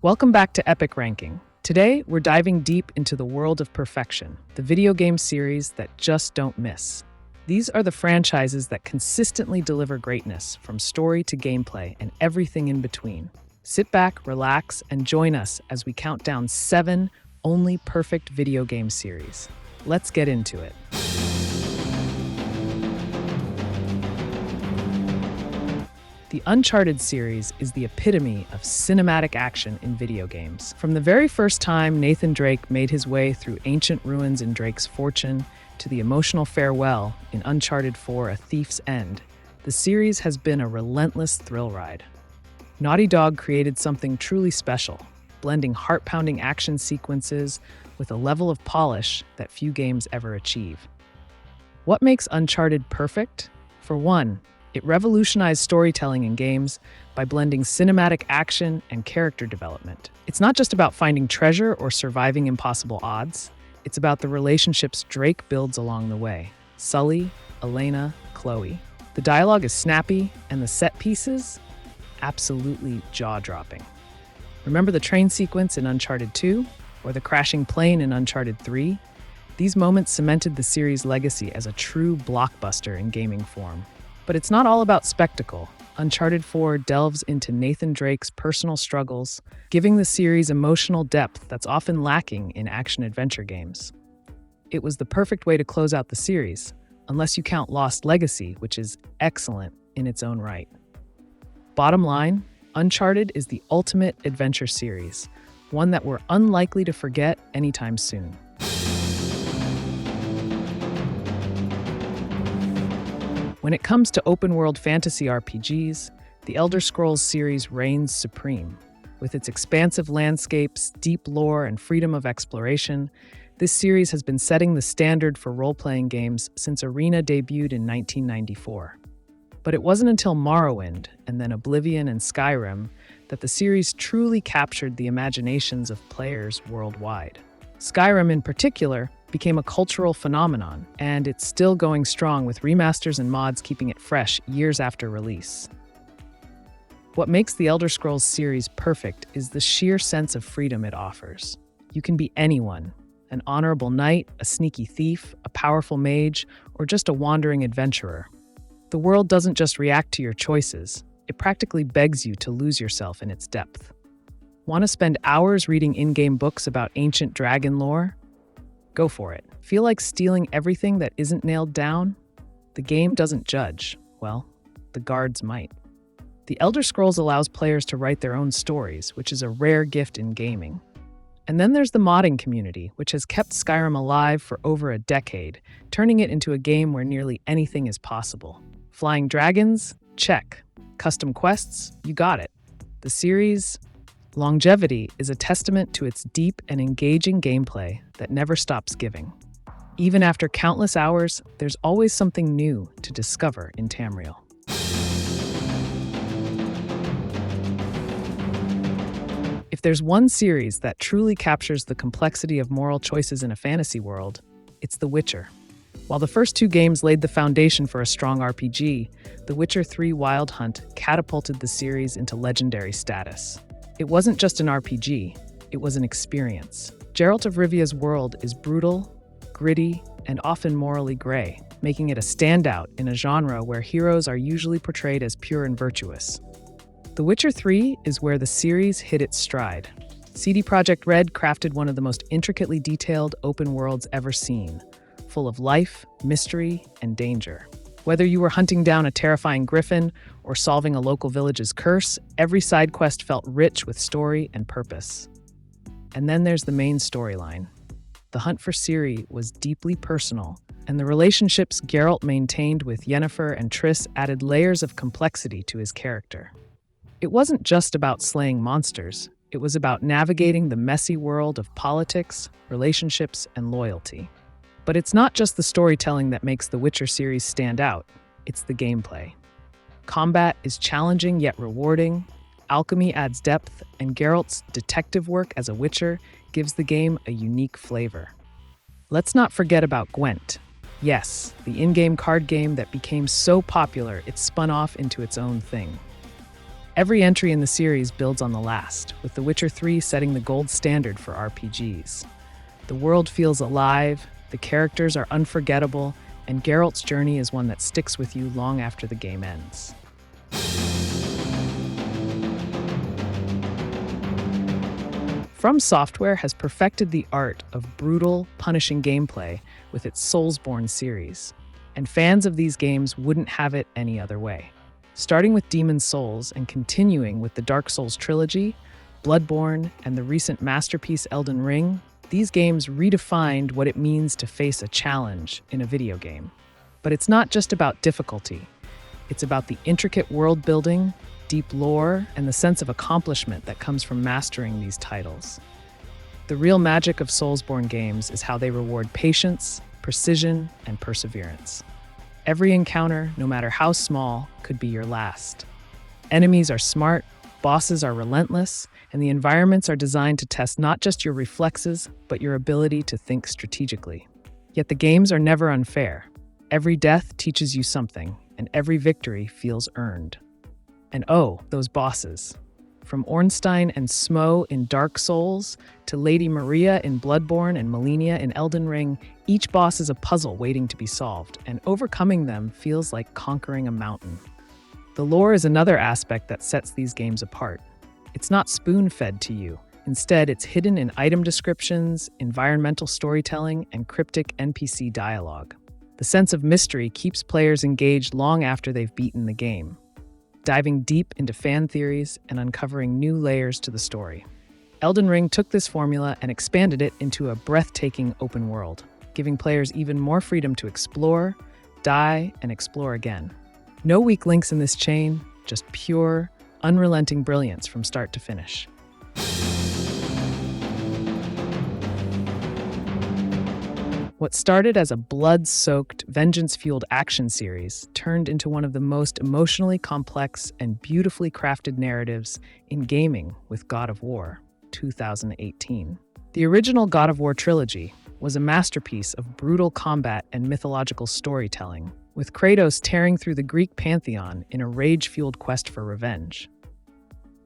Welcome back to Epic Ranking. Today, we're diving deep into the world of perfection, the video game series that just don't miss. These are the franchises that consistently deliver greatness, from story to gameplay and everything in between. Sit back, relax, and join us as we count down 7 only perfect video game series. Let's get into it. The Uncharted series is the epitome of cinematic action in video games. From the very first time Nathan Drake made his way through ancient ruins in Drake's Fortune to the emotional farewell in Uncharted 4: A Thief's End, the series has been a relentless thrill ride. Naughty Dog created something truly special, blending heart-pounding action sequences with a level of polish that few games ever achieve. What makes Uncharted perfect? For one, it revolutionized storytelling in games by blending cinematic action and character development. It's not just about finding treasure or surviving impossible odds. It's about the relationships Drake builds along the way. Sully, Elena, Chloe. The dialogue is snappy, and the set pieces? Absolutely jaw-dropping. Remember the train sequence in Uncharted 2? Or the crashing plane in Uncharted 3? These moments cemented the series' legacy as a true blockbuster in gaming form. But it's not all about spectacle. Uncharted 4 delves into Nathan Drake's personal struggles, giving the series emotional depth that's often lacking in action-adventure games. It was the perfect way to close out the series, unless you count Lost Legacy, which is excellent in its own right. Bottom line, Uncharted is the ultimate adventure series, one that we're unlikely to forget anytime soon. When it comes to open-world fantasy RPGs, the Elder Scrolls series reigns supreme. With its expansive landscapes, deep lore, and freedom of exploration, this series has been setting the standard for role-playing games since Arena debuted in 1994. But it wasn't until Morrowind, and then Oblivion and Skyrim, that the series truly captured the imaginations of players worldwide. Skyrim, in particular, became a cultural phenomenon, and it's still going strong with remasters and mods keeping it fresh years after release. What makes the Elder Scrolls series perfect is the sheer sense of freedom it offers. You can be anyone, an honorable knight, a sneaky thief, a powerful mage, or just a wandering adventurer. The world doesn't just react to your choices, it practically begs you to lose yourself in its depth. Want to spend hours reading in-game books about ancient dragon lore? Go for it. Feel like stealing everything that isn't nailed down? The game doesn't judge. Well, the guards might. The Elder Scrolls allows players to write their own stories, which is a rare gift in gaming. And then there's the modding community, which has kept Skyrim alive for over a decade, turning it into a game where nearly anything is possible. Flying dragons? Check. Custom quests? You got it. The series' longevity is a testament to its deep and engaging gameplay that never stops giving. Even after countless hours, there's always something new to discover in Tamriel. If there's one series that truly captures the complexity of moral choices in a fantasy world, it's The Witcher. While the first 2 games laid the foundation for a strong RPG, The Witcher 3: Wild Hunt catapulted the series into legendary status. It wasn't just an RPG, it was an experience. Geralt of Rivia's world is brutal, gritty, and often morally gray, making it a standout in a genre where heroes are usually portrayed as pure and virtuous. The Witcher 3 is where the series hit its stride. CD Projekt Red crafted one of the most intricately detailed open worlds ever seen, full of life, mystery, and danger. Whether you were hunting down a terrifying griffin or solving a local village's curse, every side quest felt rich with story and purpose. And then there's the main storyline. The hunt for Ciri was deeply personal, and the relationships Geralt maintained with Yennefer and Triss added layers of complexity to his character. It wasn't just about slaying monsters, it was about navigating the messy world of politics, relationships, and loyalty. But it's not just the storytelling that makes the Witcher series stand out, it's the gameplay. Combat is challenging yet rewarding, alchemy adds depth, and Geralt's detective work as a Witcher gives the game a unique flavor. Let's not forget about Gwent. Yes, the in-game card game that became so popular it spun off into its own thing. Every entry in the series builds on the last, with The Witcher 3 setting the gold standard for RPGs. The world feels alive, the characters are unforgettable, and Geralt's journey is one that sticks with you long after the game ends. Fromsoft has perfected the art of brutal, punishing gameplay with its Soulsborne series, and fans of these games wouldn't have it any other way. Starting with Demon's Souls and continuing with the Dark Souls trilogy, Bloodborne, and the recent masterpiece Elden Ring, these games redefined what it means to face a challenge in a video game. But it's not just about difficulty. It's about the intricate world building, deep lore, and the sense of accomplishment that comes from mastering these titles. The real magic of Soulsborne games is how they reward patience, precision, and perseverance. Every encounter, no matter how small, could be your last. Enemies are smart, bosses are relentless, and the environments are designed to test not just your reflexes, but your ability to think strategically. Yet the games are never unfair. Every death teaches you something, and every victory feels earned. And oh, those bosses. From Ornstein and Smough in Dark Souls to Lady Maria in Bloodborne and Malenia in Elden Ring, each boss is a puzzle waiting to be solved, and overcoming them feels like conquering a mountain. The lore is another aspect that sets these games apart. It's not spoon-fed to you. Instead, it's hidden in item descriptions, environmental storytelling, and cryptic NPC dialogue. The sense of mystery keeps players engaged long after they've beaten the game, diving deep into fan theories and uncovering new layers to the story. Elden Ring took this formula and expanded it into a breathtaking open world, giving players even more freedom to explore, die, and explore again. No weak links in this chain, just pure, unrelenting brilliance from start to finish. What started as a blood-soaked, vengeance-fueled action series turned into one of the most emotionally complex and beautifully crafted narratives in gaming with God of War 2018. The original God of War trilogy was a masterpiece of brutal combat and mythological storytelling, with Kratos tearing through the Greek pantheon in a rage-fueled quest for revenge.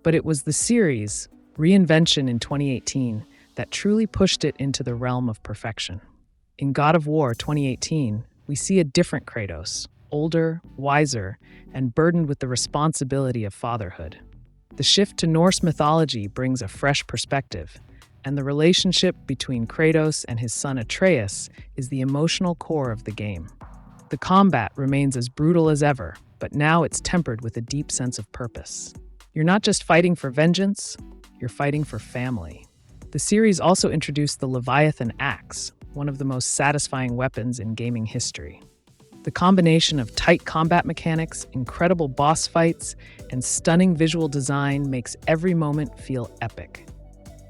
But it was the series' reinvention in 2018 that truly pushed it into the realm of perfection. In God of War 2018, we see a different Kratos, older, wiser, and burdened with the responsibility of fatherhood. The shift to Norse mythology brings a fresh perspective, and the relationship between Kratos and his son Atreus is the emotional core of the game. The combat remains as brutal as ever, but now it's tempered with a deep sense of purpose. You're not just fighting for vengeance, you're fighting for family. The series also introduced the Leviathan Axe, one of the most satisfying weapons in gaming history. The combination of tight combat mechanics, incredible boss fights, and stunning visual design makes every moment feel epic.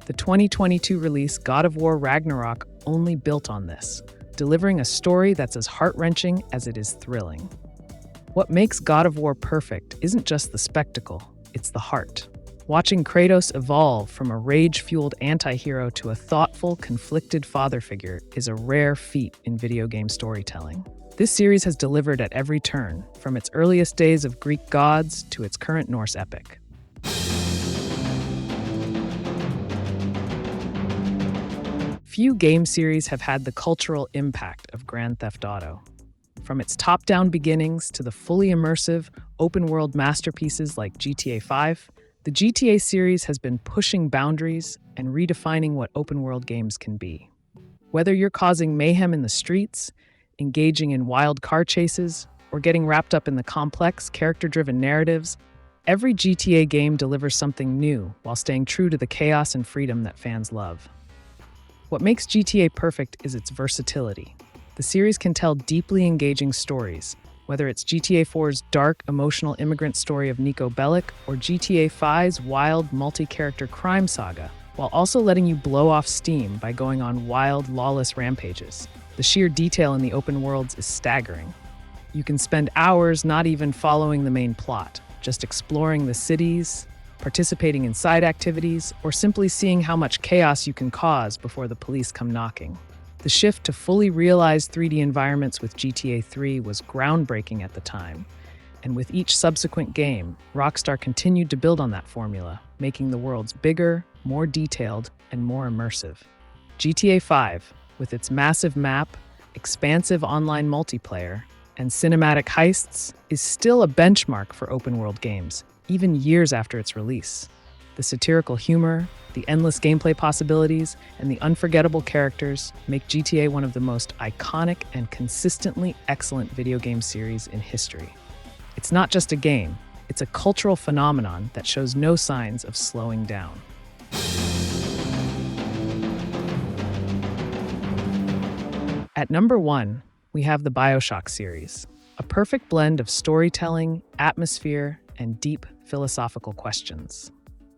The 2022 release God of War Ragnarok only built on this, delivering a story that's as heart-wrenching as it is thrilling. What makes God of War perfect isn't just the spectacle, it's the heart. Watching Kratos evolve from a rage-fueled anti-hero to a thoughtful, conflicted father figure is a rare feat in video game storytelling. This series has delivered at every turn, from its earliest days of Greek gods to its current Norse epic. Few game series have had the cultural impact of Grand Theft Auto. From its top-down beginnings to the fully immersive, open-world masterpieces like GTA 5, the GTA series has been pushing boundaries and redefining what open-world games can be. Whether you're causing mayhem in the streets, engaging in wild car chases, or getting wrapped up in the complex, character-driven narratives, every GTA game delivers something new while staying true to the chaos and freedom that fans love. What makes GTA perfect is its versatility. The series can tell deeply engaging stories, whether it's GTA 4's dark, emotional immigrant story of Nico Bellic or GTA 5's wild, multi-character crime saga, while also letting you blow off steam by going on wild, lawless rampages. The sheer detail in the open worlds is staggering. You can spend hours not even following the main plot, just exploring the cities, participating in side activities, or simply seeing how much chaos you can cause before the police come knocking. The shift to fully realized 3D environments with GTA 3 was groundbreaking at the time, And with each subsequent game, Rockstar continued to build on that formula, making the worlds bigger, more detailed, and more immersive. GTA 5, with its massive map, expansive online multiplayer, and cinematic heists, is still a benchmark for open-world games, even years after its release. The satirical humor, the endless gameplay possibilities, and the unforgettable characters make GTA one of the most iconic and consistently excellent video game series in history. It's not just a game, it's a cultural phenomenon that shows no signs of slowing down. At number 1, we have the Bioshock series, a perfect blend of storytelling, atmosphere, and deep philosophical questions.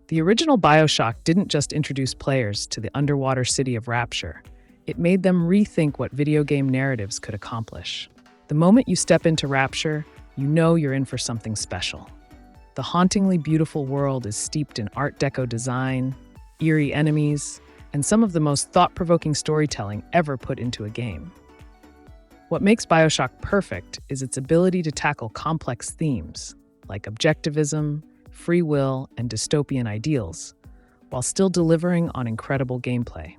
The original Bioshock didn't just introduce players to the underwater city of Rapture, it made them rethink what video game narratives could accomplish. The moment you step into Rapture, you know you're in for something special. The hauntingly beautiful world is steeped in Art Deco design, eerie enemies, and some of the most thought-provoking storytelling ever put into a game. What makes Bioshock perfect is its ability to tackle complex themes, like objectivism, free will, and dystopian ideals, while still delivering on incredible gameplay.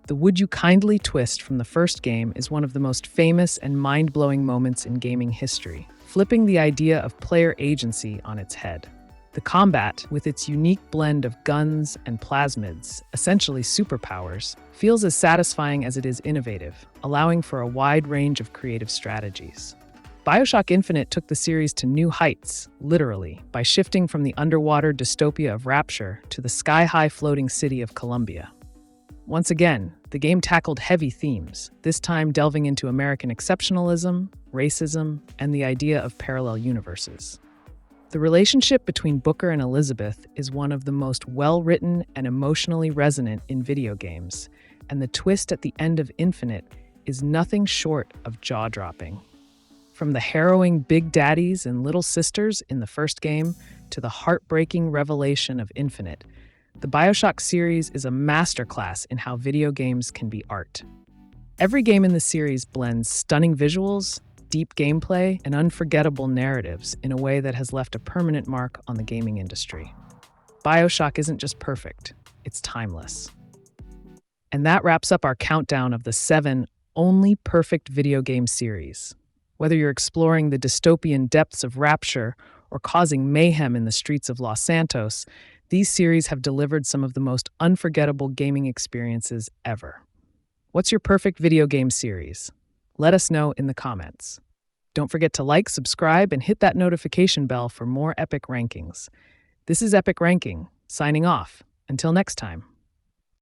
The "would you kindly" twist from the first game is one of the most famous and mind-blowing moments in gaming history, flipping the idea of player agency on its head. The combat, with its unique blend of guns and plasmids, essentially superpowers, feels as satisfying as it is innovative, allowing for a wide range of creative strategies. Bioshock Infinite took the series to new heights, literally, by shifting from the underwater dystopia of Rapture to the sky-high floating city of Columbia. Once again, the game tackled heavy themes, this time delving into American exceptionalism, racism, and the idea of parallel universes. The relationship between Booker and Elizabeth is one of the most well-written and emotionally resonant in video games, and the twist at the end of Infinite is nothing short of jaw-dropping. From the harrowing big daddies and little sisters in the first game to the heartbreaking revelation of Infinite, the Bioshock series is a masterclass in how video games can be art. Every game in the series blends stunning visuals, deep gameplay, and unforgettable narratives in a way that has left a permanent mark on the gaming industry. Bioshock isn't just perfect, it's timeless. And that wraps up our countdown of the 7 only perfect video game series. Whether you're exploring the dystopian depths of Rapture or causing mayhem in the streets of Los Santos, these series have delivered some of the most unforgettable gaming experiences ever. What's your perfect video game series? Let us know in the comments. Don't forget to like, subscribe, and hit that notification bell for more epic rankings. This is Epic Ranking, signing off. Until next time.